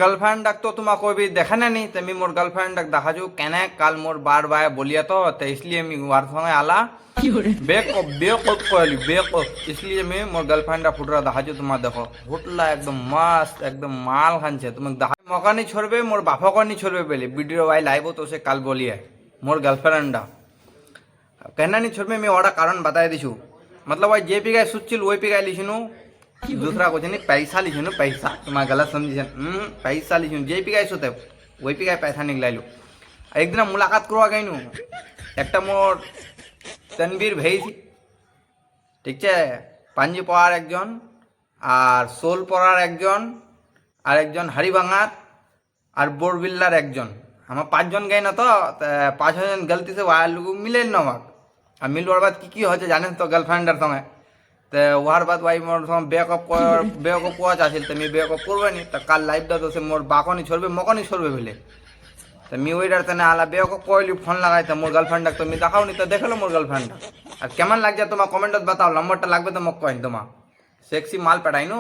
গার্লফ্রেন্ডক তো তোমাক কবি দেখা নানি তুমি মোর গার্লফ্রেন্ডক দেখাছো কেন কাল মোর বার বায় বলিয়া তো इसलिए আমি ওর সঙ্গে আলা बेवकूफ कहली बेवकूफ इसलिए मैं मोर गर्लफ्रेंड फुटरा देखाचो तुम्हार देखो फुटला एकदम मस्त एकदम माल खानছে তুমি দেখা मौका नहीं छोड़बे मोर बापा को नहीं छोड़बे पहले वीडियो भाई लाइव तो से काल बोलिए मोर गर्लफ्रेंड कहना नहीं छोड़बे मैं ओड़ा कारण बताई दीछू मतलब भाई जे पिगाय सुचिल वही पिगाय लिछनु दूसरा कुछ नहीं पैसा लिछनु पैसा तुम्हार गलत समझी पैसा लिछनु जे पिगाय सुते वही पिगाय पैसा निकलाइलु एक दिन मुलाकात करवा गईनु একটা মোর तनवीर भेजी ठीक है पांजी पड़ार एकजन और शोल पड़ार एकजन और एकजन हरिभांगार और बोरबिल्लार एकजन हम 5 जन गई ना तो 5 जन गलती से वहाँ लोग मिले न और मिलवार बाद की होचे जाने तो गर्लफ्रेंडर संगे तो वहार बाद भाई मोर संगे बेकअप हुआ चाहছিল तो मैं बेकअप करबे नहीं तो काल लाइव दा तो से मोर बाको नहीं छोड़बे मको नहीं छोड़बे बोले तो मैं ওইটার তেনে আলা বেকअप কইলি ফোন লাগাইতে মোর গার্লফ্রেন্ডক তুমি দেখাও নি তো দেখলো মোর গার্লফ্রেন্ড আর কেমন লাগছে তোমার কমেন্টত बताओ नंबरটা লাগবে তো মক কইন তোমা সেক্সি মাল পেটাইনো